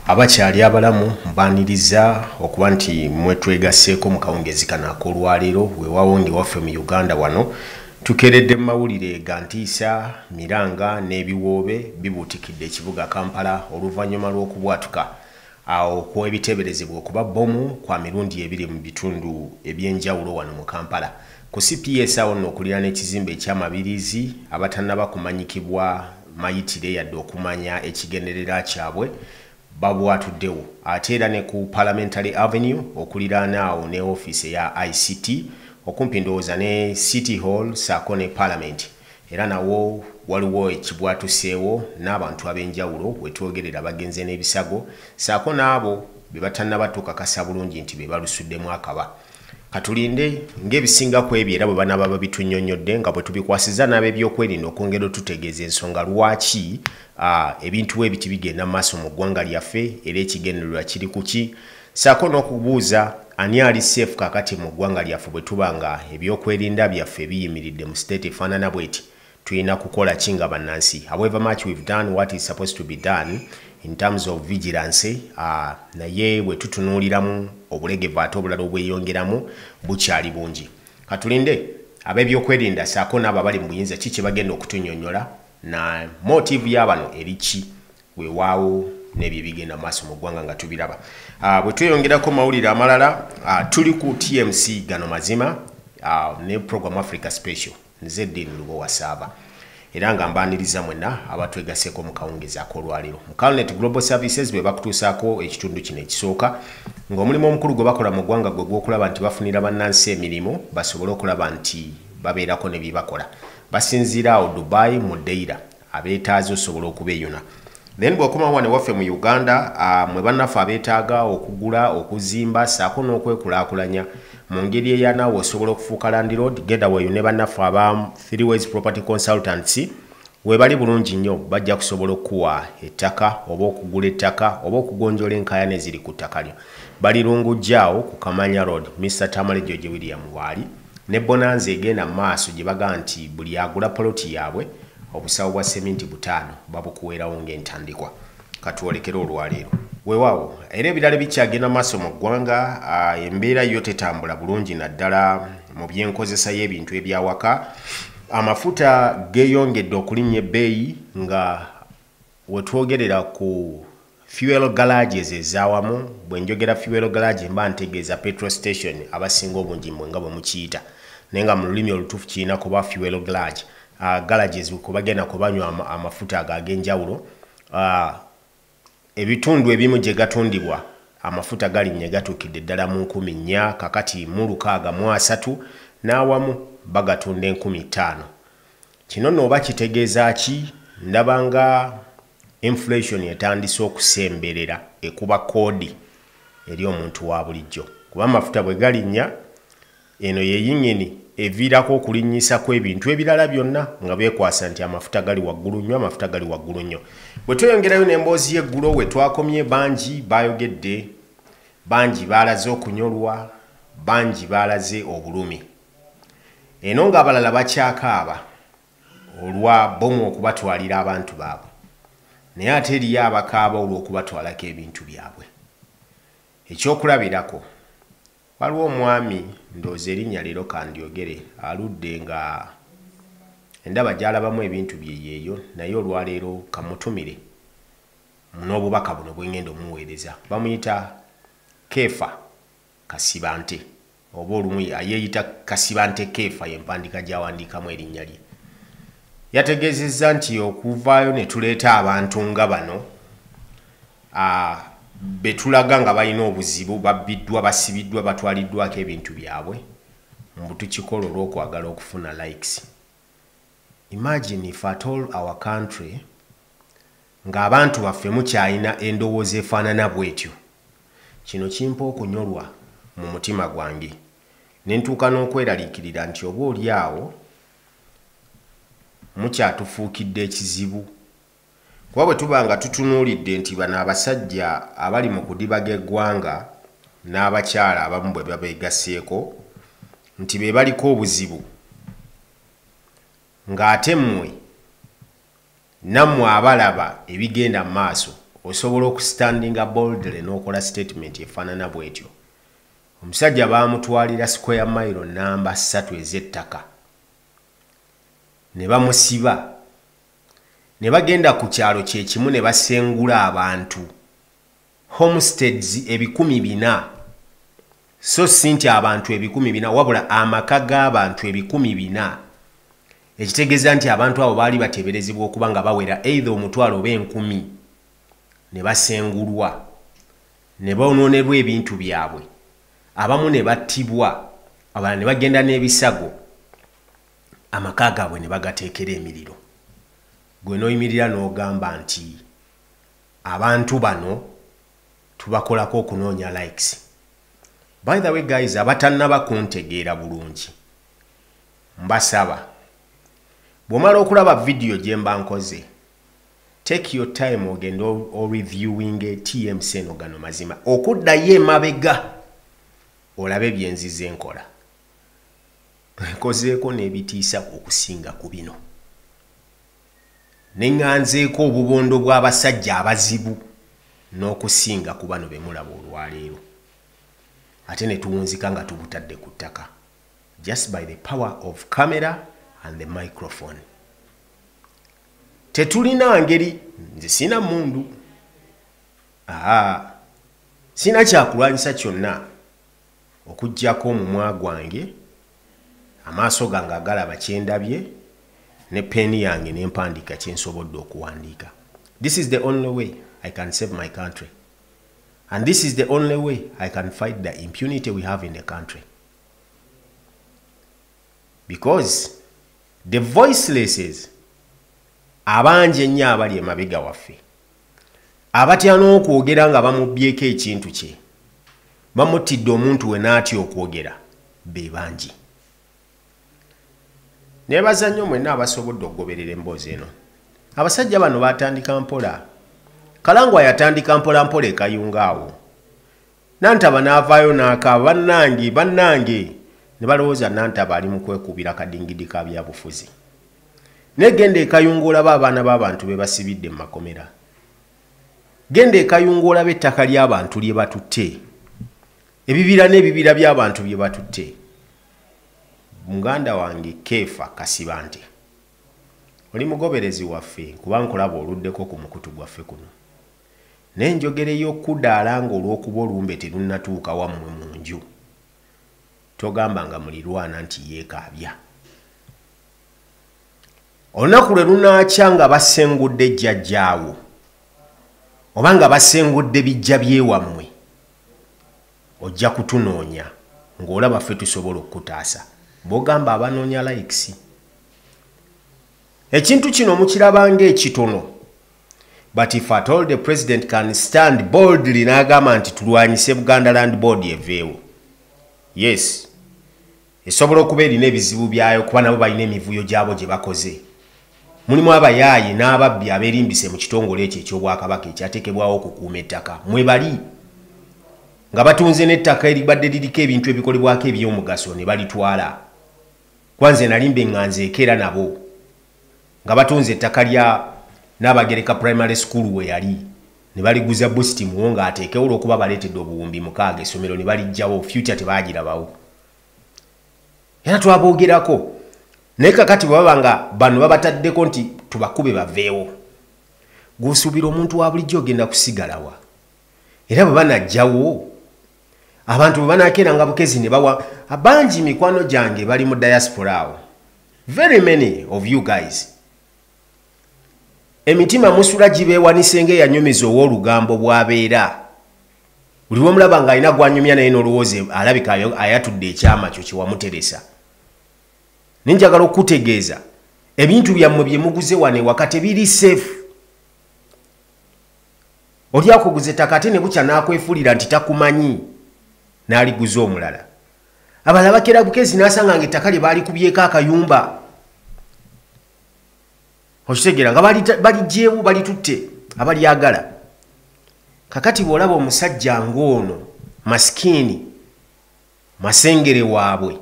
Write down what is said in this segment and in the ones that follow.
Abakyali abalamu mbaniriza okuba nti mwetwegaseeko mu kawungezi kano ak'olwaleero weewaawo nge waffe mu Uganda wano tukeeredde mu mawulire ga ntiisa, miranga n'ebiwoobe bibuutikidde ekibuga Kampala oluvannyuma lw'okubwatuka awo kw'ebiteeberezebwa okuba bbomu kwa mirundi ebiri mu bitundu eby'enjawulo wano mu Kampala. Ku CPS awo nno okulira n'ekizimbe eky'amabirizi abatannaba kumanyikibwa mayitire yadde okumanya ekigendererwa kyabwe babwatuddewo ate era ne ku Parliamentary Avenue okuliraana awo ne ofiisi eya ICT okumpi ndowooza ne City Hall saako ne Parliament era nawo waliwo ekibwatuseewo n'abantu ab'enjawulo wetwogerera bagenze n'ebisago saako n'abo be batannaba tukakasa bulungi nti be balusuddemu akaba. Katulinde ng'ebisinga ku ebyo era bwe banaaba babitunnyonnyodde nga bwe tubikwasiza n'ab'ebyokwerinda okwongera otutegeeza ensonga lwaki ebintu ebiti bigenda mu maaso mu ggwanga lyaffe era ekigendererwa kiri ku ki saako n'okubuuza ani ali safe kakati mu ggwanga lyaffe bwe tuba nga ebyokwerinda byaffe biyimiridde mu state efaanana bw'eti tulina kukola ki nga bannansi. However much we've done what is supposed to be done in terms of vigilance naye bwe tutunuuliramu obulegevu ate obulala obweyongeramu bukyali bungi. Katulinde ab'ebyokwerinda saako n'abo abali mu buyinza ki kye bagenda okutunnyonnyola na motive y'abano eri ki weewaawo n'ebyo bigenda mu maaso mu ggwanga nga tubiraba. Bwe tweyongerako mawulire amalala tuli ku TMC gano mazima ne Program Africa Special nze Dean Lubowa Saba era nga mbaniriza mwenna abatwegaseeko mu kawungezi ak'olwaleero. Mu Calnet Global Services be bakutuusaako ekitundu kino ekisooka ng'omulimu omukulu gwe bakola mu ggwanga gwe gw'okulaba nti bafunira bannansi emirimu basobole okulaba nti babeerako ne bye bakola. Basinziira awo Dubai mu Deira abeetaaze osobola okubeeyuna. Then bw'okoma wane waffe mu Uganda mwe bannaffe abeetaaga okugula okuzimba saako n'okwekulaakulanya mu ngeri eyanaawe osobola okufuuka landlord genda weeyune bannaffe aba Three Ways Property Consultants we bali bulungi nnyo bajja kusobola okuwa ettaka oba okugula ettaka oba okugonjoola enkaayana eziri ku ttaka lyo. Bali Lungujjaawo ku Kamanya Road Mr. Tamale George William waali ne Bonanza egenda mu maaso gye baga nti buli agula poloti yaabwe obusawo bwa seminti 5 babukuweerawo ng'entandikwa. Katwolekera olwaleero weewaawo era ebirala bikyagenda maaso mu ggwanga embeera yo tetambula bulungi naddala mu by'enkozesa y'ebintu ebyawaka. Amafuta geeyongedde okulinnya ebbeeyi nga wetwogerera ku fuel garages ezaawamu. Bwe njogera fuel garage mba ntegeeza petrol station abasinga obungi mmwe nga bwe mukiyita naye nga mu lulimi olutuufu kirina kuba fuel garage garages kubagenda kubanywa amafuta ag'enjawulo. Ebitundu ebimu gye gatundibwa amafuta galinnya gatuukidde ddala mu 4,000 kakati mu 630 n'awamu bagatunda 5,000. Kino nno oba kitegeeza ki? Ndaba nga inflation etandise okusemberera ekuba koodi eri omuntu wa bulijjo kuba amafuta bwe galinnya eno yeyiŋŋeni eviirako okulinnyisa kw'ebintu ebirala byonna nga beekwasa nti amafuta gali waggulu nnyo amafuta gali waggulu nnyo. Bwe tweyongerayo n'emboozi y'eggulo we twakomye bangi baayogedde bangi baalaze okunyolwa bangi baalaze obulumi eno ng'abalala bakyakaaba olwa bomu okubatwalira abantu baabwe naye ate eriyo abakaaba olw'okubatwalako ebintu byabwe. Ekyokulabirako waliwo omwami ndowooza erinnya leero kandyogere aludde nga endaba gy'alabamu ebintu bye yeeyo naye olwaleero kamutumire n'obubaka buno bwe ngenda omuweereza. Bamuyita Kefa Kasibante oba olumu yeeyita Kasibante Kefa y'empandiika gy'awandiikamu erinnya lye. Yategeezezza nti okuvaayo ne tuleeta abantu nga bano betulaga nga balina obuzibu babbiddwa basibiddwa batwaliddwako ebintu byabwe mbu tukikola olw'okwagala okufuna likes. Imagine if at all our country ng'abantu baffe mukyalina endowooza efaanana bw'etyo. Kino kimpa okunyolwa mu mutima gwange ne ntuuka n'okweraliikirira nti oba oli awo mukyatufuukidde ekizibu kuba bwe tuba nga tutunuulidde nti bano abasajja abali mu kudibaga eggwanga n'abakyala abamu bwe babeegaseeko nti be baliko obuzibu ng'ate mmwe nammwe abalaba ebigenda mu maaso osobola okustandinga boldly n'okola statement efaanana bw'etyo. Omusajja baamutwalira square mile namba 3 ez'ettaka ne bamusiba ne bagenda ku kyalo kye kimu ne basengula abantu homesteads 400 so sinti abantu 400 wabula amaka g'abantu 400 ekitegeeza nti abantu abo baali bateeberezebwa okuba nga bawera either omutwalo oba 10,000 ne basengulwa ne bawonoonerwa ebintu byabwe abamu ne battibwa abalala ne bagenda n'ebisago amaka gaabwe ne bagateekera emiriro. Gwe n'oyimirira n'ogamba nti abantu bano tubakolako okunoonya likes. By the way guys, abatannaba kuntegeera bulungi mbasaba bw'omala okulaba video gye mba nkoze take your time ogenda reviewing TMC eno gano mazima okuddayo emabega olabe byenzize enkola nkozeeko n'ebitiisa okusinga ku bino neŋŋanzeeko obubondo bw'abasajja abazibu n'okusinga ku bano be mulaba olwaleero ate ne tuwunzika nga tubutadde ku ttaka just by the power of camera and the microphone. Tetulina ngeri nze sina mundu sina kyakulwanyisa kyonna okuggyako omumwa gwange amaaso gange agalaba kyendabye ne peni yange n'empandiika kyensobodde okuwandiika. This is the only way I can save my country. And this is the only way I can fight the impunity we have in the country. Because the voicelesses abanje nnyo abali emabega waffe abatya n'okwogera nga bamubbyeko ekintu kye bamutidde omuntu we n'atya okwogera be bangi. Nebaza nnyo mwenna abasobodde okugoberera emboozi eno. Abasajja bano batandika mpola. Kalangwa yatandika mpola mpola ekayunga awo. Nantaba n'avaayo n'akaaba bannange ne balowooza Nantaba ali mu kwekubira kadingidi ka byabufuzi. Negenda ekayunga olaba abaana b'abantu be basibidde mu makomera. Genda ekayunga olaba ettaka ly'abantu lye batutte. Ebibira n'ebibira by'abantu bye batutte. Muganda wange Kefa Kasibante. Oli mugoberezi waffe kuba nkulaba oluddeko ku mukutu gwaffe kuno. N'enjogereyo okudaala ng'olw'okuba olumbe terunnatuuka wammwe mu nju. Togamba nga mulirwana nti yeekaabya. Olunaku lwe lunaakya nga basengudde jjajjaawo oba nga basengudde bijja byewammwe ojja kutunoonya ng'olaba ffe tusobola okukutaasa bw'ogamba abanoonya likes. Ekintu kino mukiraba ng'ekitono, but if at all the president can stand boldly n'agamba nti tulwanyise Buganda Land Board eveewo, yes, esobola okuba erina ebizibu byayo kuba nabo balina emivuyo gyabo gye bakoze. Mulimu abayaayi n'ababbi abeerimbise mu kitongole ekyo eky'Obwakabaka ekyateekebwawo okukuuma ettaka. Mwe bali nga batunze n'ettaka eribadde liriko ebintu ebikolebwako eby'omugaso ne balitwala. Kwanze nali mbeŋŋanzeeko era nabo nga batunze ettaka lya Nabagereka Primary School we yali ne baliguza boost muwo ng'ateekewo olw'okuba baleetedde obuwumbi 6 essomero ne balijjawo future tebaagirabawo. Era twaboogerako naye kakati bw'ababa nga bano babataddeko nti tubakube baveewo. Gw'osuubira omuntu wa bulijjo ogenda kusigalawa. Era bwe banajjawo abantu bwe banaakeeranga bukezi ne bawa abangi mikwano gyange bali mu diaspora awo. Very many of you guys. Emitima musula gibeewanise ng'eyanyumiza ow'olugambo bw'abeera. Buli w'omulaba ng'alina gw'anyumya naye n'olowooza alabika ayatudde ekyama kyo kye wamuteresa. Ninjagala okutegeeza ebintu byammwe bye muguze wane wakati biri safe. Oli akuguze ettaka ate ne bukya n'akwefuulira nti takumanyi n'aliguza omulala. Abalala bakeera bukezi n'asanga ng'ettaka lye baalikubyeko akayumba. Okitegeera nga baligyewo balitutte abalyagala. Kakati bw'olaba omusajja ng'ono masikini masengere waabwe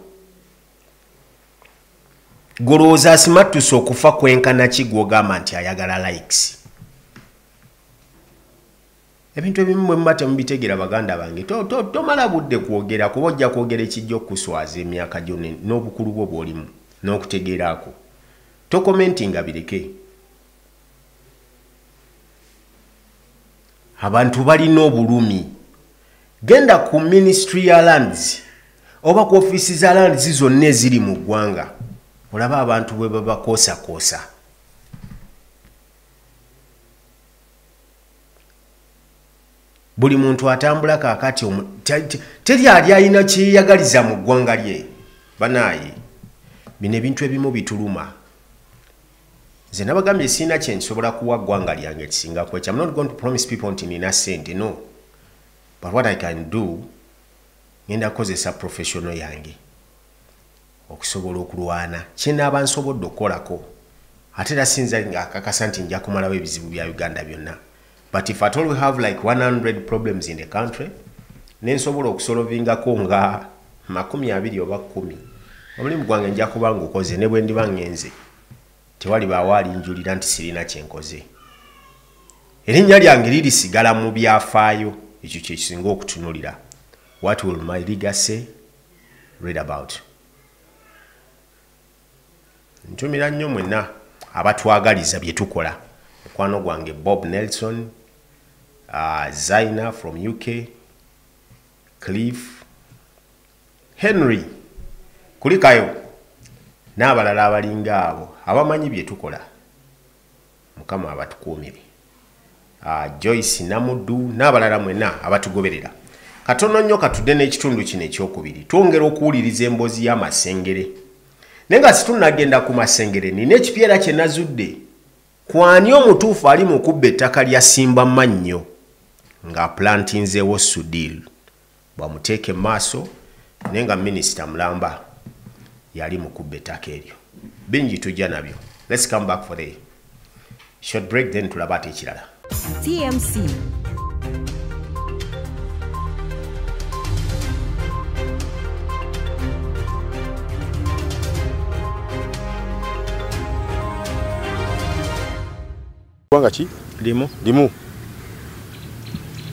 golowooza asimattuse okufa kwenkana ki gw'ogamba nti ayagala likes. ebintu ebimu bwe mubate mubitegera baganda bange tomala budde kwogera kuba ojja kwogera ekijja okuswaza emyaka gyo n'obukulu bwo bw'olimu n'okutegeeraako tokomentinga bireke abantu balina obulumi genda ku ministry ya lands oba ku ofisi za lands zonna eziri mu ggwanga olaba abantu bwe babakoosa buli muntu atambula kaakati teri ali alina kyeyagaliza mu ggwanga lye banaayi bino ebintu ebimu bituluma nze nabagambye sina kye nsobola kuwa ggwanga lyange ekisingako ekyo. I'm not going to promise people nti nina ssente no, but what I can do ngenda kukozesa professional yange okusobola okulwana kyenaaba nsobodde okukolako ate era sinza akakasa nti nja kumalawo ebizibu bya Uganda byonna. But if at all we have like 100 problems in the country, nensobola okusolvingako nga 20 oba 10 omulimu gwange nja kuba ngukoze ne bwe ndiba ngenze tewali bawaali njulira nti sirina kyenkoze. Erinnya lyange lirisigala mu byafaayo, ekyo kye kisinga okutunulira. What will my legacy read about? Ntumira nnyo mwenna abatwagaliza bye tukola. Mukwano gwange Bob Nelson, Zaina from UK, Cliff, Henry, kulikayo n'abalala abalinga abo abamanyi bye tukola. Mukama abatukuumire. Joyce Namudu n'abalala mwenna abatugoberera. Katono nnyo katudde n'ekitundu kino ekyokubiri. Twongera okuwuliriza emboozi y'amasengere. Naye nga situnagenda ku masengere nina ekipiera kye nazudde. Kwani omutuufu ali mu kubba ettaka lya Simba Mannyo nga plantinzeewo Sudil bamuteeke maaso naye nga Minisita Mulamba yali mu kubba ettaka eryo. Bingi tujja nabyo. Let's come back for the short break, then tulaba ate ekirala. TMC. Gwanga ki? Limu. Limu.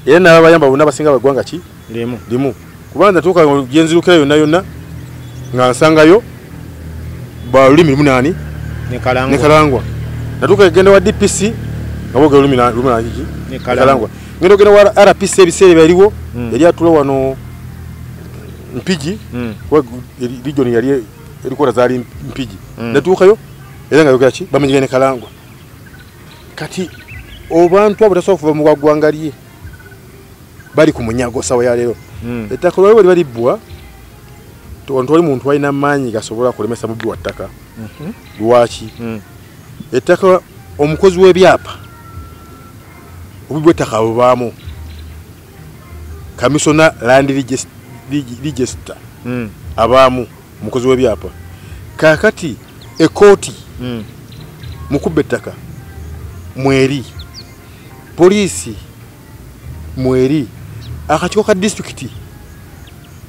Era n'abayamba bonna basinga bagwanga ki? Limu. Limu. Kubanza tuuka genzirukira yonna nga nsangayo ba lulimi 8 ne Kalangwa. Ne Kalangwa. Natuuka genda wa DPC nga boga lulimi ki? Ne Kalangwa. Ngendo genda wa RPC ebiseera byaliwo yali atula wano Mpigi kwa region yali erikola zali Mpigi. Natuukayo era nga yogera ki? Bamenyega ne Kalangwa. Kati obantu abo tasobola kuva mu ggwanga lye bali ku munyago sawa ya leero. Ettaka lwali balibwa toli muntu alina amaanyi gasobola kulemesa mubbi wa ttaka. Lwaki? Ettaka omukozi w'ebyapa obubbi bw'ettaka bubaamu Commissioner Land Register abaamu omukozi w'ebyapa. Kaakati ekooti mu kubba ettaka mweri polisi mweri akatiko ka district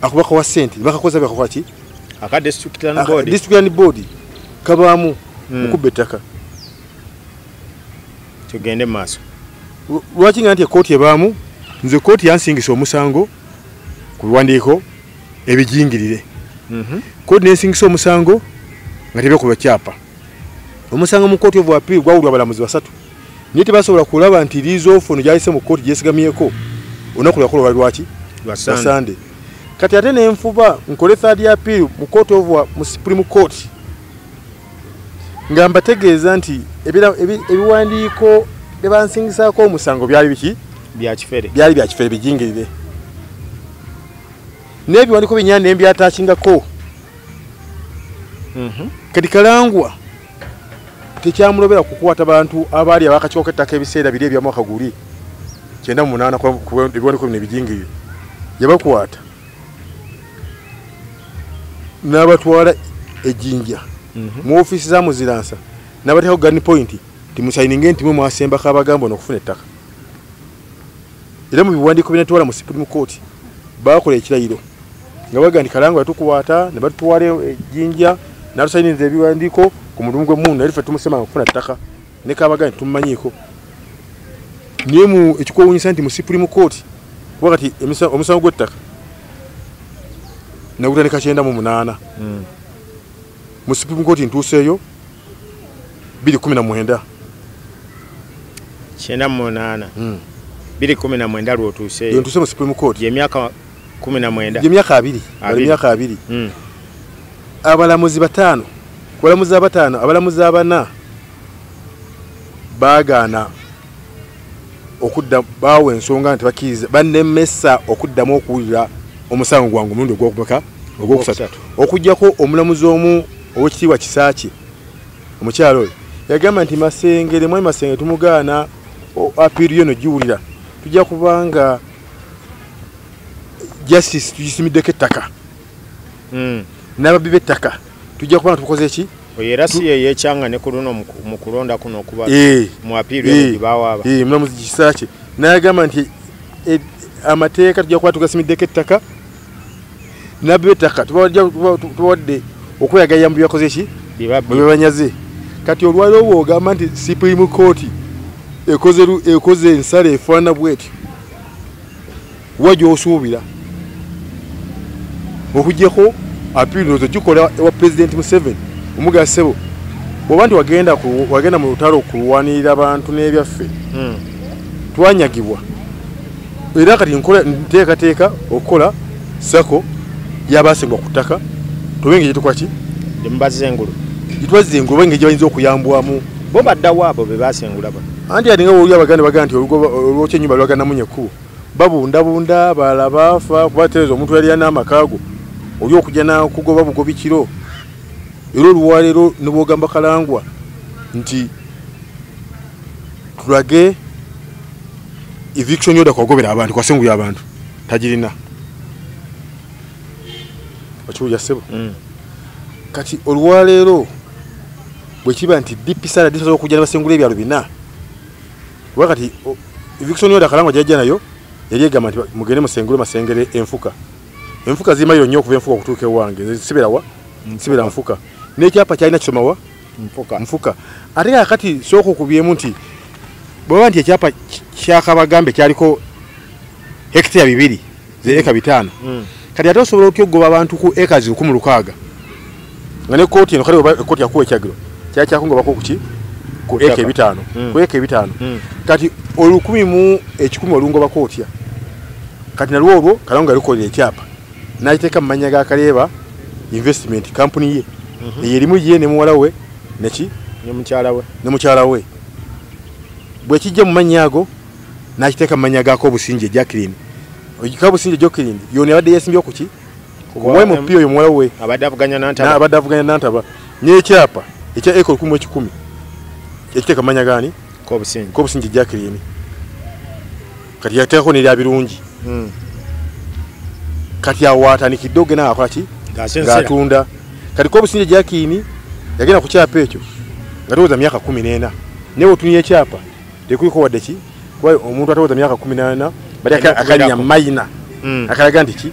akubaka wa sente bakakoza bakakola ki aka district land board kabaamu mukubbe ettaka tugende maaso. Lwaki nga nti ekooti ebaamu nze kooti yansingisa omusango ku biwandiiko ebijingirire. Kooti nensingisa omusango nga tebyakuba kyapa. Omusango mu kooti of appeal gwawulwa abalamuzi 3. Niye tebasobola kulaba nti liizo ono gyayise mu kooti gyesigamyeko olunaku lwakola lwaki Basande. Kati ate n'enfuba nkole third appeal mu court of mu Supreme Court nga mbategeeza nti ebiwandiiko byebansingisaako omusango byali biki bya kifere bijingirire. N'ebiwandiiko binyana n'embyataakingako. Kati Kalangwa tekyamulobera kukwata bantu abaali abakakikoka ettaka ebiseera biri ebyamwaka guli 98 ebiwandiiko bino ebijingirire yabakwata n'abatwala ejjinja mu ofiisi za muziransa n'abateekawo gun point timusayininge nti mwe mwasembako abagamba n'okufuna ettaka. Era mu biwandiiko binatwala mu Supreme Court bakola ekirayiro nga baga nti Kalangwa yatukwata ne batutwala ejjinja n'atusayiniriza ebiwandiiko ku mudumu gw'emmundu era ffe tumusema okufuna ttaka ne kabaga nti tumumanyiiko. niye mu ekikuwunyisa nti mu Supreme Court wakati omusango gw'ettaka nagutandika 98 mu Supreme Court ntuuseeyo 2019 98 2019 lwotuuseeyo ntuuse mu Supreme Court y'emyaka 19 y'emyaka 2 abalamuzi batano kubalamuzi abatano abalamuzi abana baagaana okudda baawe ensonga nti bakiriza bannemesa okuddamu okuwulira omusango gwange omulundi ogwokusatu okujjako omulamuzi omu ow'ekitiibwa Kisaaki omukyalo oyo yagamba nti Masengere mwami Masengere tumugaana apiiri yono giwulira tujja kubanga justice tugisiimiddeko ettaka n'ababbi b'ettaka tujja kubanga tukoze ki era si ye yekyanga ne ku luno mu kulonda kuno okuba mu apiiri eyo baawaaba mulamuzi Kisaaki n'agamba nti amateeka tujja kuba tugasiimiddeko ettaka n'ababbi b'ettaka tubawadde okweyagayira mu byakoze ki mu banyaze kati olwaliro bw'ogamba nti Supreme Court ekoze ensala efaana bweti wajja osuubira okujjako apiiri nozo gikola ewa President Museveni omugasebo bw'oba nti wagenda mu lutalo okulwanirira abantu n'ebyaffe twanyagibwa era kati nteekateeka okukola sako y'abaasengwa ku ttaka tubenge gyetukola ki gitwazengulu benge gye bayinza okuyambwamu bo baddawo abo be baasengula bano anti ati nga oli abaganda bagaa nti olwokya ennyumba lwagandamu nyekkubo babundabunda balala baafa kubatereeza omuntu yali n'amakaago oli okujja nakugoba bugobi kiro era olwaleero ne bwogamba Kalangwa nti tulage eviction order kwagobera abantu kwasenguya abantu tagirina okiwulya ssebo kati olwaleero bwe kiba nti DPSR disobola okujja ne basengula ebyalo bina wakati eviction order Kalangwa gyajja nayo yali egamba nti mugende musengule Masengere enfuka zimayo nnyo okuva enfuka okutuuka ewange sibera nfuka n'ekyapa kyalina kisomawa nfuka ate kakati sooka okubyemu nti bweba nti ekyapa kyakabagambe kyaliko hekitaya 2 zeeka 5 kati ate osobola otya okugoba abantu ku ekazi 1,600 nga ne kooti eno kale kooti yakuwa ekyagiro kyakungobako kuki ku eka 5 ku eka 5 kati 10,000 olungobako otya kati nalwo olwo Kalangwa yalikolera ekyapa n'akiteeka mu mannya ga Kaleeba investment company ye eyerimu ye ne muwala we ne mukyala we bwe kijja mu mannya ago n'akiteeka mu mannya gaako Obusinje Jacqueline Obusinje Jacqueline yona yabadde yeesimbye okuki kuwe mu piyo muwala we abadde avuganya Nantaba n'ekyapa ekya eko 10,000 ekiteeka mu mannya gaani Obusinje Jacqueline kati yateekako n'erya birungi kati awaatanikidde ogenda akola ki ng'atunda kati Obusinje Jacqueline yagenda ku kyapa ekyo nga towooza myaka 14 naye otunya ekyapa tekuliko wadde ki kuba omuntu atawooza myaka 14 bali akanya mayina akalaga nti ki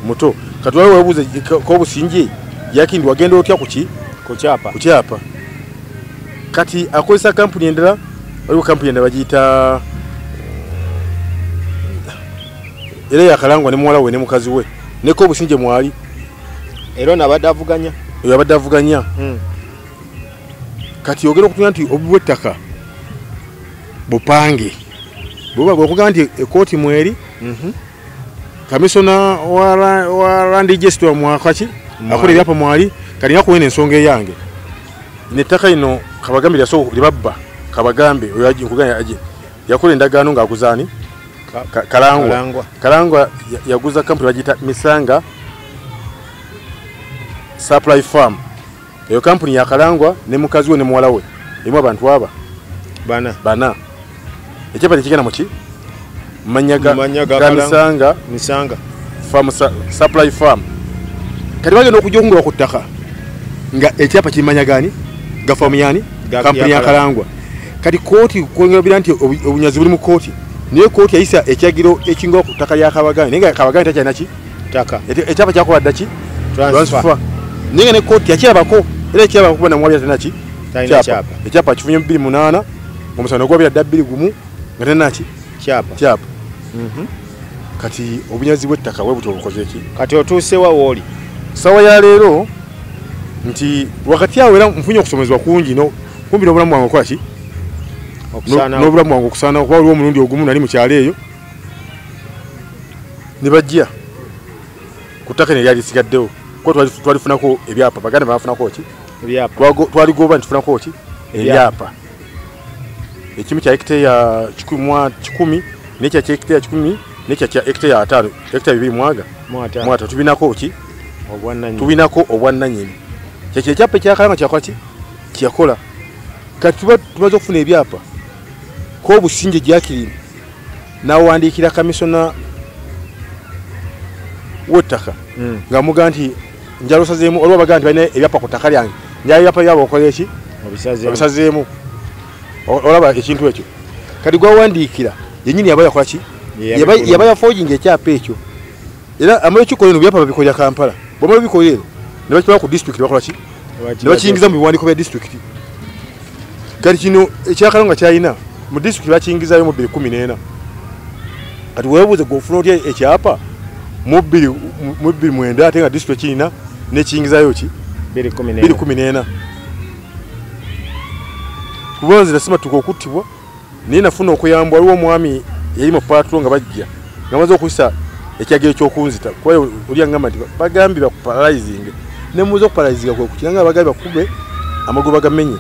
muto kati waliwo webuuza Obusinje Jacqueline wagenda otya ku kyapa kati akozesa kampuni endala waliwo kampuni endala bagiyita era yakalangwa ne muwala we ne mukazi we neko Obusinje mwali era nabadde avuganya kati ogera okutunya nti obubwettaka bupange bwe okugamba nti ekooti mweri kamisona wa Land Gestor mwakaki akola ebyapa mwali kati nakuwena ensonga eyange nettaka lino Kabagambe lyaso libabba Kabagambe oyo nkuganya aje yakola endagaano ng'aguzaani Kalangwa yaguza kampuni bagita Misanga Supply Farm eyo kampuni ya Kalangwa ne mukazi we ne muwala we emu abantu aba bana ekyapa tekigenda muki manyaga Misanga Farm Supply Farm kati bagenda okujja okungoba ku ttaka nga ekyapa kimanya gani gafamu yani kampuni ya Kalangwa kati kooti kwongera nti obunyazi buli mu kooti niyo kooti yayisa ekyagiro ekingo ku ttaka lya Kabaganda nenga Kabaganda takyalina ki ttaka ekyapa kyakola daki transfer nenga ne kooti yakirabako era ekirabako kuba namwabya tena ki ekyapa kifunye 2008 omusana gwabira dabbiri gumu nga tenaki kyapa kati obunyazi bw'ettaka bwe buto obukoze ki kati otuusewa wooli sawa ya leero nti wakati awo era nfunye okusomezebwa kungi kumbi n'obulamu bwange okola ki n'obulamu bwange okusaana okuba waliwo omulundi ogumu nali mu kyalo eyo ne bajja ku ttaka ne lyali lisigaddewo kuba twalifunako ebyapa baganda bafunako ki twaligoba nitufunako ki ebyapa ekimu kya hekiteya 10 nekya hekiteya 10 nekya hekiteya 5 hekiteya 2 mwata tubinako ki tubinako obwannanyini kyekyo ekyapa ekyakalanga kyakola ki kyakola kati tumaze okufuna ebyapa k'obusinge gyakirima n'awandiikira kamisona w'ettaka ng'amuga nti njalosazeemu olwo baga nti balina ebyapa ku ttaka lyange njala ebyapa byabo okola eki obisazeemu olaba ekintu ekyo kati gwawandiikira yennyini yaba yakola ki yaba yafoojinga ekyapa ekyo era amala ekikola eno byapa babikolera Kampala bwamala bikolera eno ne bakitwala ku disitulikiti bakola ki ne bakiyingiza mu biwandiiko bya disitulikiti kati kino ekyakalonga kyalina mu disitulikiti bakiyingizayo mu 2014 kati weebuuze gweofuna otya ekyapa mu 2009 ate nga disitulikiti kirina nekiyingizayo ki 2014 kubonze nasimatuka okuttibwa naye nafuna okuyambwa waliwo omwami yali mu patro nga bajja nga maze okuyisa ekyagiro ekyokunzita kuba oli angamba nti bagambye bakuparalyzinge ne muze okuparalyzinga kwe kukiranga bagambye bakube amagulu bagamenye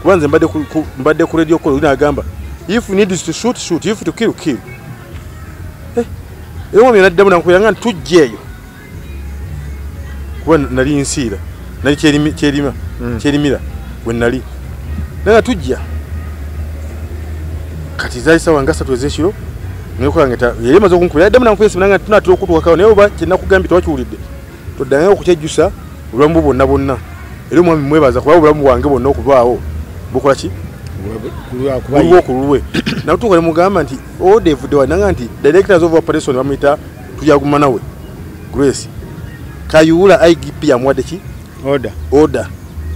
kuba nze mbadde ku radio call agamba if you need to shoot if to kill era omwami naddamu nankubiranga nti tujjeeyo kuba nali nsiira nali kyerimira we nali naye tujja kati zaali sawa nga 3 ez'ekiro nekolange yali maze okunkubira addamu nankubira nanga tunatera okutuukako naye oba kyenakugambye tewakiwulidde toddangayo okukyejjusa obulamu bwonna era omwami mwebaza kuba obulamu bwange bwonna okubaawo bukola ki buliwo okululwe natuuka ne mugamba nti odevuddewa nanga nti directors of operation bamuyita tujaguma nawe Grace Kayuula IGP yamuwadde ki order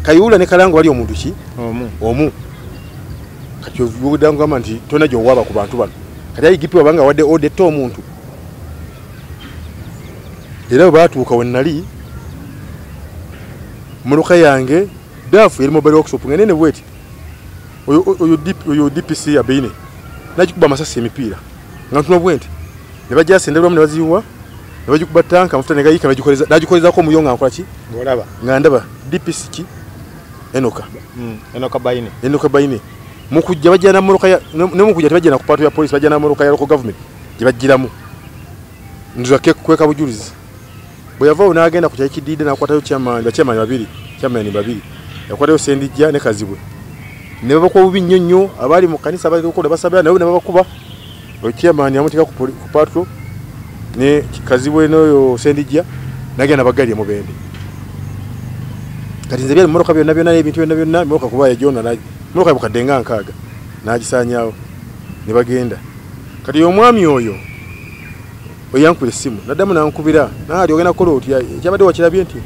Kayuula ne Kalango wali omuntu ki omu kati obudangamba nti tona gyowaba ku bantu bano kati IGP wabanga wadde order to omuntu era baatuuka wennali muluka yange dafu yali mobile workshop ngenene bweti oyo DPC abeine nakikuba amasasi emipiira nga ntuna bwenti ne bajja sendebwa ne baziwa ne bagikuba tanka mafuta ne gayika nagikolezako omuyonga nkola ki ngolaba nga ndaba DPC ki enoka baine mukujja bajja na muluka ya ne mukujja tebajja na kupatu ya police bajja na muluka ya local government gibajjiramu nduza kweka bujulizi bweyava n'agenda ku kyakidide n'akwatayo chairman babiri yakwatayo Sendijja ne Kazibwe ne babakuba bubi nnyo abali mu kanisa bali okukola basabira nawe ne babakuba chairman yamutika ku patro ne Kazibwe n'oyo Sendijja n'agenda bagali mu bende kati nze byali mmotoka byonna ebintu byonna mmotoka kuba yajona mmotoka bukadenga nkaaga n'agisaanyaawo ne bagenda kati omwami oyo oyankubira essimu naddamu nankubira naali ogenda kukola otya ekyabadde wakirabye nti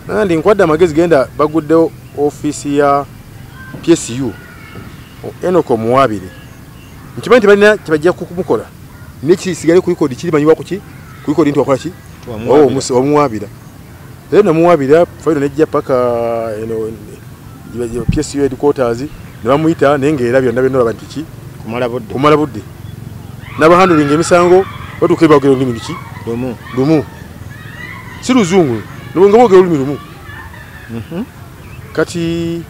nandi nkwadde amagezi genda baguddewo ofiisi ya PSU Enoko Muwabire nkimanyi nti balina kyebajja kumukola nekisigale ku likodi kirimanyiwa ku likodi nti wakola ki omuwabira era namuwabira fairo nejja paka PSU headquarters ne bamuyita naye ngaera byonna olaba nti ki kumala budde n'abahandulinga emisango batuuka ebagera olulimi ki lumu si luzungu nga boogera olulimi lumu kati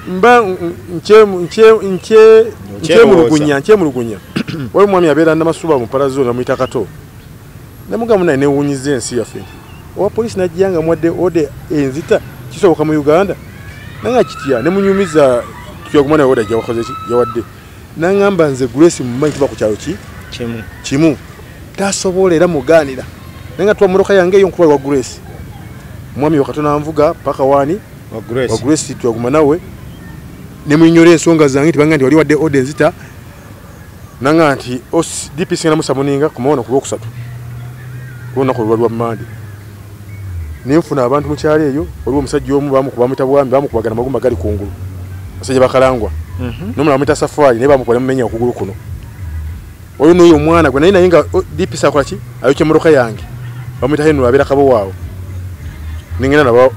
mba nkyemulugunya wali mwami abeera namasuba mu Parazo namuyita Kato namugamu naye newuunyiza ensi yaffe owa polisi najjanga mwadde ode enzita kisoboka mu Uganda nanga kitya nemunyumiza tuyagumana oda jawakoze ki yawadde nangamba nze Grace mumanyi tuba ku kyalo kimu tasobola era muganira nanga tuwa muroka yange eyo nkuba wa Grace mwami wakatona nvuga paka wani wa Grace tuyaguma nawe nemunyore ensonga zange tibanga ndi wali wadde ode enzita nanga nti DPC na musamuninga kumaona ku 3 kuona ku lwa Mande nenfuna abantu mu kyalo eyo waliwo omusajja omu bamukuba mutabwami bamukubagana magumba gali kungulu basajja bakalangwa nomula bamwita Safari naye bamukola mumenya okugulu kuno oyo n'oyo omwana gwe naye nga dipisa akola ki ayokya emmotoka yange bamwita Henry abeera kabo waawo ningenda nabo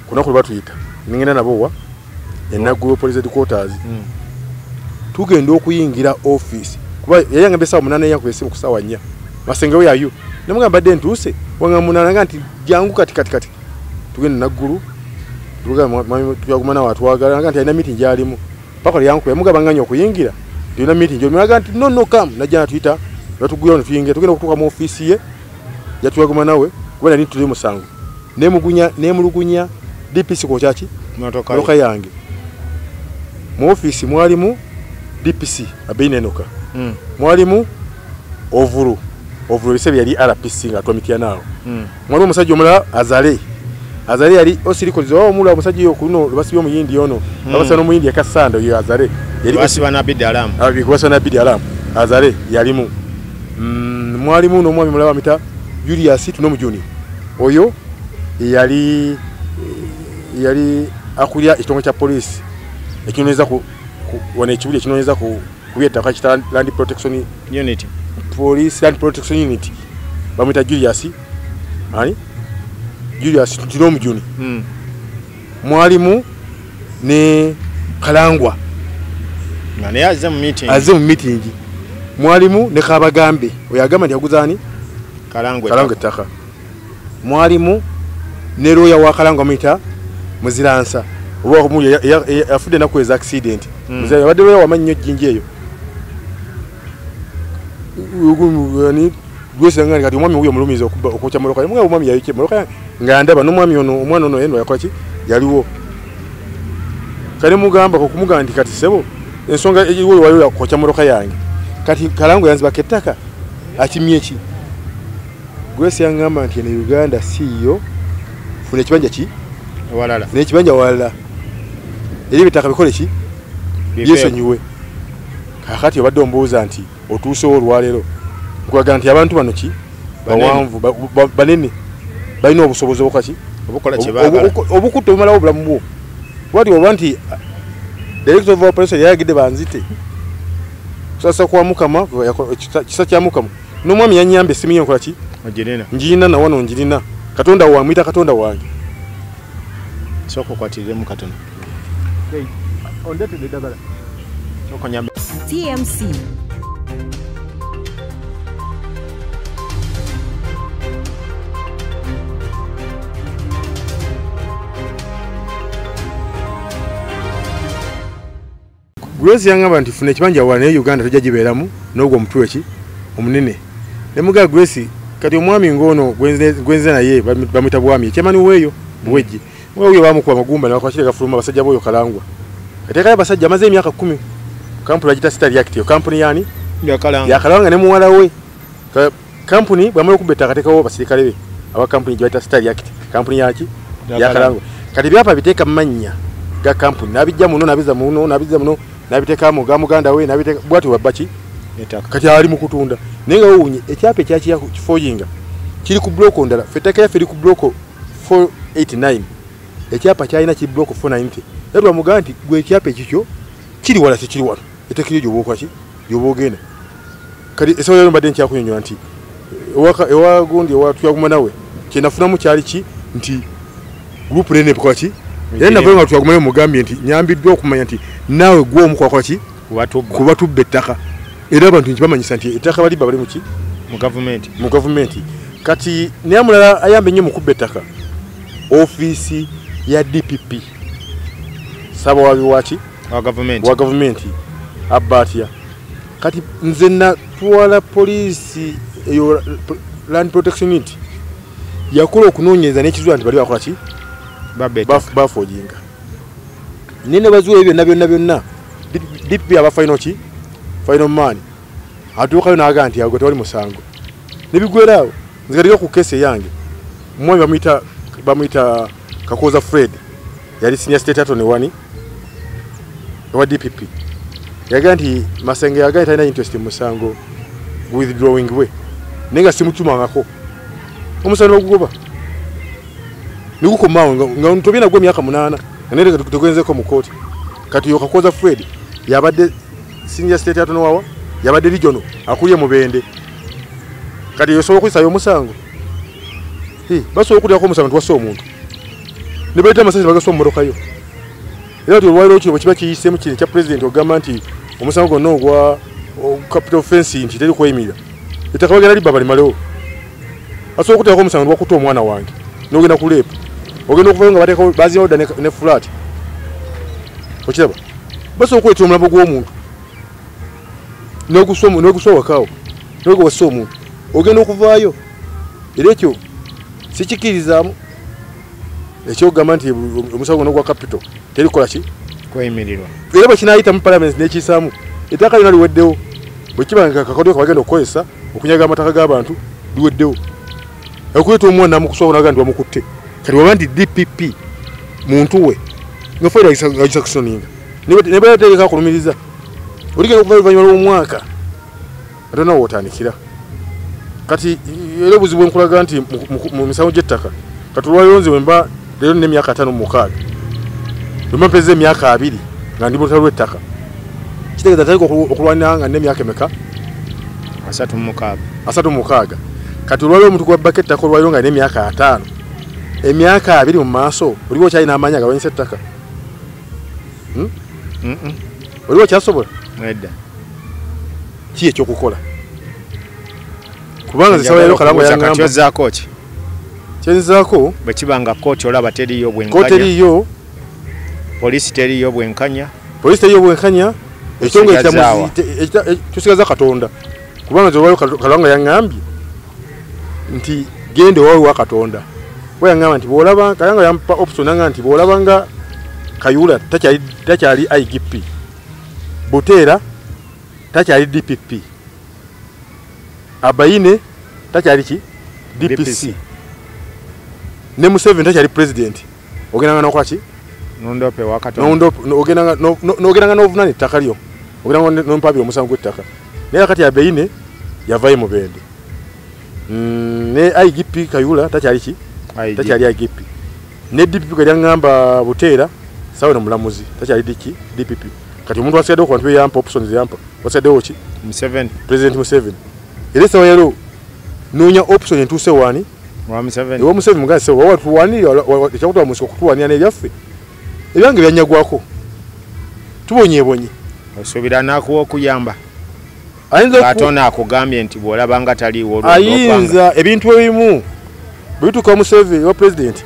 kunaku batuyita ningenda nabo wa Naguru police headquarters tugenda okuyingira office kuba yayanga besa 8 yanku esimu ku sawa 4 Masenga we yayo namugamba de ntuse wanga munanga nti jangu kati tugenda Naguru tuyagumana watu wagala nti alina meeting yalimu pako yanku yamugaba nganya okuyingira tulina meeting jo mwaga nti no come najana tuyita batuguyo tuyingira tugenda kutuka mu office ye yatuyagumana we kubera ni tuli musango nemulugunya DPC ko chachi motoka yange mu office mwalimu DPC abine noka mwalimu ovuru bisebi yali RPC nga twamitia nawo mwalimu musajja omula azale yali osirikolizo omula omusajja yo kuno basibyo muyindi ono abasa no muyindi yakasanda yo azale yali basiba na bidi alam abikuwasa na bidi alam azale yalimu mwalimu no mwami mulaba mita Julius tuno mujuni oyo yali akulya ekitongo kya police ekinoweza ku wana ekibuli ekinoweza ku kubyeta kakita land protection unit police land protection unit bamwita Julius Julius tuno mujuni mwalimu ne Kalangwa ngane aze mu meeting mwalimu ne Kabagambe oyagamba ndi aguzani Kalangwa taka mwalimu ne roya wa Kalangwa mita muziransa oba omuye yafude na kweza accident muzaya yabadde roya wamannyo jinje eyo yani gwese ngani kati omwami uyo mulumizo okukya moloka yamwe omwami yayike moloka ngandaba n'omwami ono omwana ono yeno yakola ki yaliwo kale mugamba ko kumugandi kati sebo ensonga ejiwo wayo yakokya moloka yange kati Kalangwa yanziba kettaka akimye ki gwese yangamba nti ne Uganda siyo fune ekibanja ki walala ne ekibanja walala eri bitaka bikole ki byesonyiwe kakati obadde ombuuza nti otuuse olwalero nkwaga nti abantu bano ki bawanvu banene balina obusobozi obukaki obukola kibagala obukutta omalawo obulamu bwo wati oba nti director of operation yagide banzite sasa kwa mukama kisa kya mukama n'omwami yanyambe simiye nkola ki njirina na wano njirina katonda wamwita katonda wange soko kwatirire mu katono ondete de dabala soko nyambe TMC Grace yangamba nti fune kibanja wane Uganda tojja giberamu n'ogwo mutwe ki omunene nemuga Grace kati omwami ngono gwenze naye bamwita bwami kyamani weyo bweji weyo bamukuba magumba na bakwashire gafuluma basajja boyo Kalangwa kati kaya basajja maze emyaka 10 kampuni agita Star React yo kampuni yani ya Kalangwa ne muwala we kampuni bamwe kubeta katekawo basirikale be aba kampuni agita Star React kampuni yaki ya Kalangwa kati byapa biteka manya ga kampuni nabijja muno nabiza muno nabiteka mu Uganda we nabiteka bwatu babachi kati ali mu kutunda nenga wunye ekyape kyaki ya kifoyinga kiri ku block ondala feteka ya feri ku block 489 ekyapa kyalina ki block 490 edwa muganti gwe ekyape kikyo kiri wala si kiri wala etekiri jo bokwachi yobogena kati eso yero mbadde nkya kunyonyo nti ewa gundi wa tuyaguma nawe kinafuna mu kyali ki nti group rene bokwachi yenda bwenga tuyaguma mugambi nti nyambiddwa okumanya nti nawe gwo omukwakwaki kubatu betaka era abantu nkibamanyisa nti ettaka bali babali muki mu government kati nyamulala ayambe nnyo mukubba ettaka office ya DPP saba wabiwaki wa government abatia kati nze natwala police eyo land protection unit yakola okunoonyeza n'ekizula nti bali bakola ki bafojinga nene bazuwe ebyo byonna DPP aba final man atuukayo naga nti ago tewali musango nebigwerawo nzikaliyo ku kese yange mwami bamwita Kakoza Fred yali senior state attorney wani wa DPP yaga nti Masenga yaga itaina interest musango withdrawing we nenga simutuma ngako omusano okugoba nigukomawo nga ntobina gwo myaka 8 nere tugenzeko mu court kati yo kakoza Fred yabadde senior state atono wawa yabadde regional akuliye mu Bende kati yosobola kuyisayo omusango basobola okulyako omusango tuwasa omuntu ne baleta amasasi bagaso mu motoka yo era tulwaliro kino kiba kiyisemu kino kya president ogamba nti omusango gonna ogwa capital offense nti teri kweyimirira ettaka bagenda libba balimalewo asobola okuteekako omusango lwakuta omwana wange n'ogenda ku leepu ogenda okuvayo nga bateekao baazinawo dda ne flat okiraba basobola okuleetera omulambo gw'omuntu n'oguswa wakaawo n'ogwo wassa omuntu ogenda okuvaayo era ekyo sikikirizaamu ekyogamba nti omusango gonna ogwa capital terikola ki kweyimirirwa era bwe kinaayita mu parliament n'ekiyisaamu ettaka lyonna liweddewo bwe kiba nga kakadde kabagenda okukozesa okunyaga amataka g'abantu liweddewo okuleeta omwana namukuswa naga nti wamukutte kati waba nti DPP muntu we nga Fred agisa kusoninga ne balategeka kulumiriza oligenda okuva oluvannyuma lw'omwaka ate nawo wotandikira kati era obuzibu bwenkulaga nti mu misango gy'ettaka kati olwayonzebwe mba leero n'emyaka 5 mu 6 lwemba mpeza emyaka 2 nga ndi bulutalo lw'ettaka kitegeeza talika okulwanira nga n'emyaka emeka 3 mu 6 kati olwaliwo omuntu gwabbako ettaka olwaliro nga n'emyaka 5 emyaka 2 mu maaso oliwo kyalina amaanyi agalwanyisa ettaka oliwo kyasobola edda ki ekyokukola kubanga zisaba leero Kalangwa yangamba kyozaako ki kyenzaako bwe kibanga kooti olaba teriyo bwenkanya kooti eriyo polisi teriyo bwenkanya ekitongole kyosigaza Katonda kubanga zolwayo Kalangwa yangambye nti gende wawe wa Katonda we yangamba nti bwolaba Kalangwa yampa option nga nti bwolabanga Kayula takyali IGP Butera takyali DPP Abayine takyali ki DPC ne Museveni takyali president ogenda nga nokola ki nondope wa Katonda ogenda nga novunana ettaka lyo ogenda nga nompabira omusango gw'ettaka naye kati Abayine yavayo mu Bende ne IGP Kayula takyali ki takyali IGP ne DPP kali ngamba Butera sawa na mulamuzi takyali DPP kati omuntu wasigadde okuba nti yampa options yampa wasigaddewo ki Museveni president Museveni era sawa yero noonya option entuuse wani wa Museveni ewa Museveni mugase wawa tuwanira ekyakutuwa musiko kutuwanira n'ebyaffe ebyange byanyagwako tubonyeebonye osuubira n'akuwa okuyamba ayinza Katonda akugambye nti bw'olabanga taliiwo ayinza ebintu ebimu bwe bituuka Museveni wa president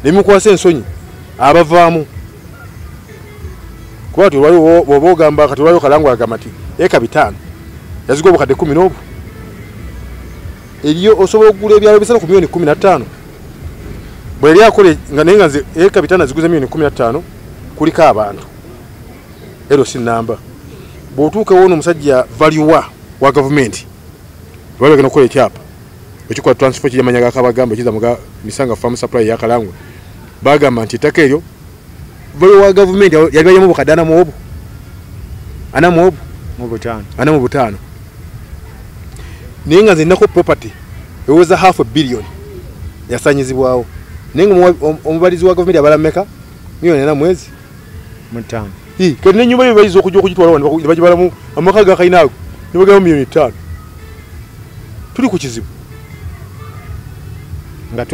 ne bimukwasa ensonyi abavaamu kuba tulwayo bw'oba ogamba kati olwayo Kalangwa agamba nti eka 5 yazigwa obukadde 10 n'obu eriyo osobola okugula ebyalo bisatu ku milioni 15 bwe yali akole nga naye nga nze eka 5 aziguza milioni 15 kuliko abantu ero si namba bw'otuuka woona omusajja valuwa wa gavumenti lwali agenda okukola ekyapa ekikola transfer ky'amanya g'akabagamba ekiza muga Misanga Farm Supply ya Kalangwa bagamba nti ettaka eryo valuwa wa gavumenti yali bayemu bukadde 4 mu 5 naye nga nze nnako property eweza $500 million yasanyizibwawo naye nga omubalizi wa gavumenti abala mmeka milioni 4 mwezi 5 kati n'ennyumba yo bayiza okujja okugitwala wano ne bagibalamu amaka ga kayinaago ne bagaba milioni 5 tuli ku kizibu nga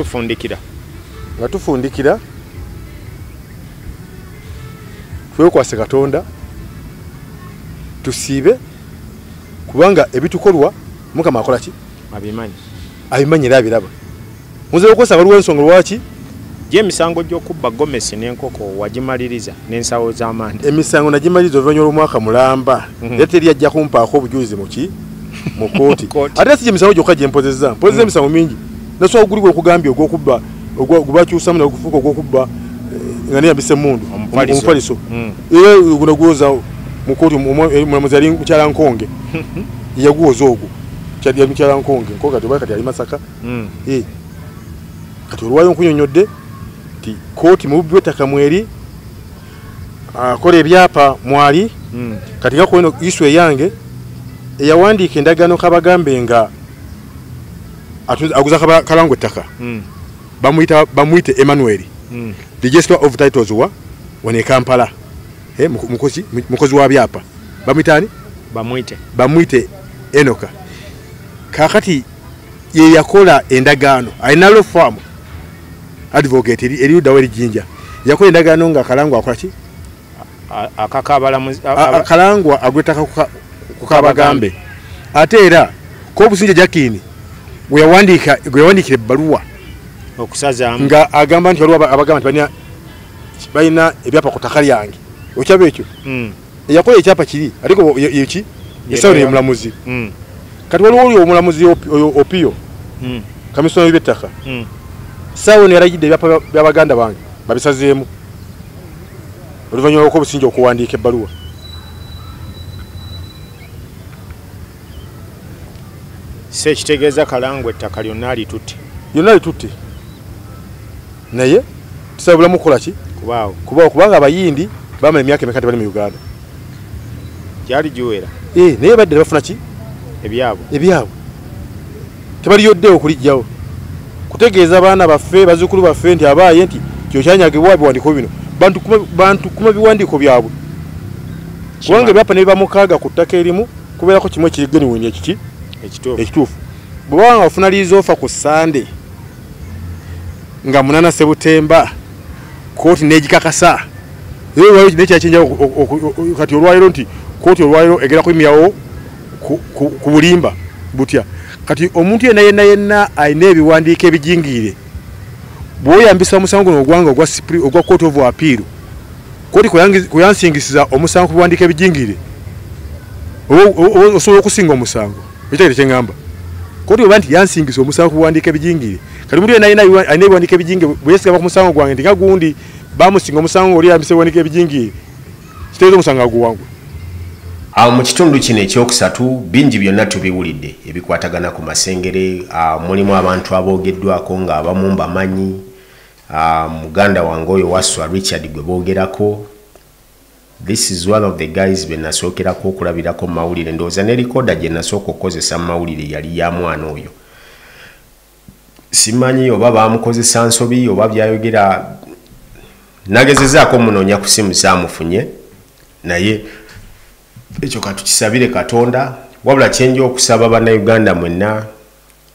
tufundikira twekwase Katonda tusiibe kubanga ebitukolwa Mukama akola ki abimanyi era abiraba muzeewo okozesa baluwa ensonga lwaki gy'emisango gy'okubba Gomesi n'enkoko wagimaliriza n'ensawo z'amanda emisango nagimaliriza oluvannyuma lw'omwaka mulamba era teri ajja kumpaako obujulizi mu kooti ate si gy'emisango gyokka gye mpozezza emisango mingi nasobola okugulibwa okugambye ogw'okubba gubakyusamu nagufuuka ogw'okubba nga neyambisa emmundu omufaliso era guno gwoza mu kooti omulamuzi yali mukyala Nkonge yaguwoza ogwo kyali mukyala Nkonge kati yali Masaka kati olwayo nkunyonyodde ti kooti mu bubbi bw'ettaka mweri akola ebyapa mwali kati nga kuno isu eyange eyawandiika endagaano kabagambe nga aguza Kalangwa ettaka bamuite Emmanuel Register of Titles wa wone Kampala mukozi wa byapa bamitani bamuite Enoka kakati ye yakola endagaano ainalo farm advocate eri daweri jinja yakola endagaano nga kalangwa akola ki kalangwa agwetaka kukabagambe ate era ko Businja Jakini we yawandikire baluwa okusaza nga agamba nti baluwa abagamba balina ebyapa kutakali yange okyabe ekyo yakola ekyapa kiri ariko yeki yesawre mulamuzi kati waliwo omulamuzi opio kamisona w'ettaka sawo ne yaragidde ebyapa by'abaganda bange babisazeemu oluvannyuma lw'oko Businja okuwandiika ebbaluwa sekitegeeza Kalangwa ettaka lyonna litutte naye tusabulamu kukola ki kubanga abayindi bamala emyaka emeka tebali mu Uganda gyali giwera naye badde bafuna ki ebyabwe tebaliyoddewo okulijjawo kutegeeza abaana baffe bazzukulu baffe nti abaaye nti kyo kyanyagibwa biwandiiko bino bantu kuma biwandiiko byabwe kubanga ebyapa ne biba mukaaga ku ttaka erimu kubeerako kimu ekigeniweni ekituufu bw'oba nga ofuna liizoofa ku Sande nga 8 Sebutemba kooti n'egikakasa nekyakinja kati olwaliro nti kooti olwaliro egera kuyimirawo ku bulimba butya kati omuntu yenna alina ebiwandiiko ebijingirire bw'oyambisa omusango guno ogwanga ogwa Court of Appeal kooti kuyansingisiza omusango ku biwandiiko ebijingirire osobola okusinga omusango ekyo kyeŋŋamba kooti oba nti yansingisa omusango ku biwandiiko ebijingirire kati omuntu yenna alina ebiwandiiko ebijingirire bwe yesigama ku musango gwange nti nga gundi bamusinga omusango oli yambisa ebiwandiiko ebijingirire kitegeeza omusango aguwangwe. Awo mu kitundu kino ekyokusatu bingi byonna tubiwulidde ebikwatagana ku Masengere mulimu abantu aboogeddwako nga abamu mbamanyi muganda wange oyo Waswa Richard gwe boogerako. This is one of the guys be nasookerako okulabirako mu mawulire ndowooza ne likoda gye nasooka okukozesa mu mawulire yali ya mwana oyo. Simanyi oba baamukozesa nsobi oba byayogera nagezezaako munoonya ku simu zaamufunye naye ekyo katukisabire Katonda wabula kyenja okusaba bannayuganda mwenna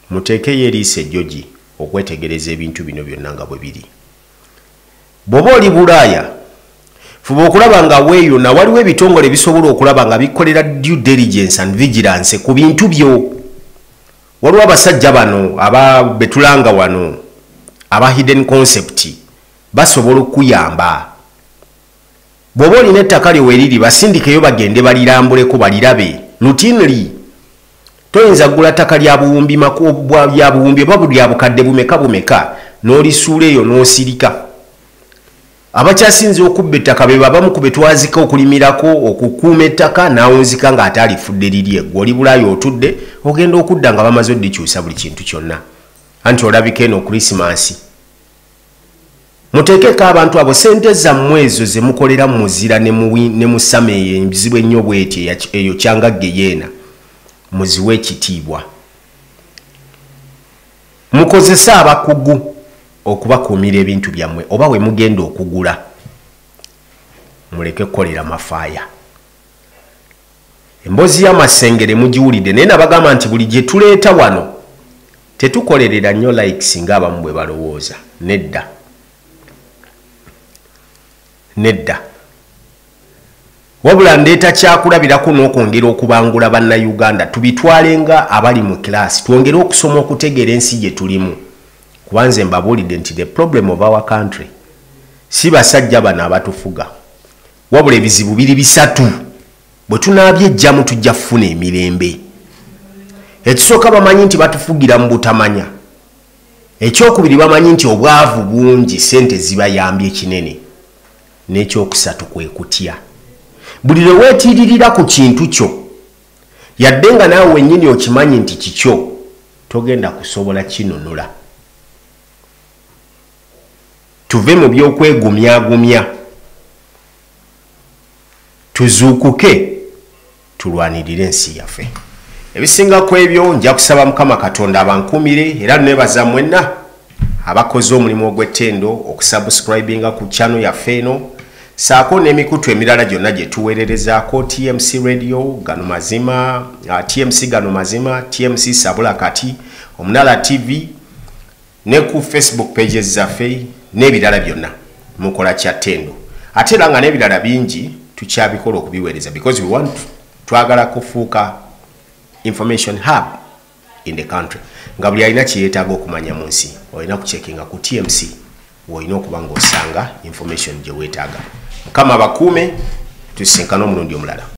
muteekeyo eriisa ejjogi okwetegereza ebintu bino byonna nga bwe biri. Bw'oba oli Bulaaya fuba okulaba nga weeyuna waliwo ebitongole bisobola okulaba nga bikolera due diligence and vigilance ku bintu byo. Waliwo abasajja bano betulanga wano aba hidden concept basobola okuyamba. Bw'oba olina ettaka lyo weeriri basindikeyo bagende balirambuleko balirabe routinely. Toyinza kugula ttaka lya buwumbi lya buwumbi oba lya bukadde bumeka n'olisuula eyo n'osirika. Abakyasinze okubba ettaka be babamu ku betwazika okulimirako okukuuma ettaka n'awunzika ng'ate alifudde lirye gwe oli Bulaaya otudde ogenda okudda nga bamaze oddikyusa buli kintu kyonna anti olabika eno Krismasi. Muteekeko abantu abo sente zammwe ezo ze mukolera mu muzira ne mu Same embizibu ennyo bw'eti eyo Kyangagge yeena muziwe ekitiibwa. Mukozese abakugu okubakuumira ebintu byammwe oba we mugenda okugula muleke kukolera mafaaya. Emboozi y'Amasengere mugiwulidde naye nabagamba nti buli gye tuleeta wano tetukolerera nnyo likes ng'abamu bwe balowooza. Nedda wabula ndeeta kyakulabirako n'okwongera okubangula bannayuganda tubitwalenga abali mu class twongere okusoma okutegeera ensi gye tulimu. Kubanze mbabuulidde nti the problem of our country si basajja bano abatufuga wabula ebizibu biri bisatu bwe tunaabye ejjamu tujja kufuna emirembe. Ekisooka bamanyi nti batufugira mu butamanya. Ekyokubiri bamanyi nti obwavu bungi sente zibayambye kinene. N'ekyokusatu kwe kutya. Buli lwe weetiiririra ku kintu kyo yadde nga naawe wennyini okimanyi nti kikyo togenda kusobola kinunula. Tuve mu by'okwegumyagumya tuzuukuke tulwanirire ensi yaffe. Ebisinga ku ebyo nja kusaba Mukama Katonda abankuumire era nebaza mwenna abakoze omulimu ogw'ettendo okusubscribinga ku channel yaffe eno saako n'emikutu emirala gyonna gye tuweererezaako TMC Radio gano mazima, TMC gano mazima, TMC Sabula Kati, Omunala TV ne ku Facebook pages zaffe n'ebirala byonna mukola kya ttendo. Ate era nga n'ebirala bingi tukyabikola okubiweereza because we want twagala kufuuka information hub in the country. Nga buli alina kye yeetaaga okumanya mu nsi olina kucekinga ku TMC olina okuba ng'osanga information gye weetaaga. Kama bakuume tusinkana omulundi omulala.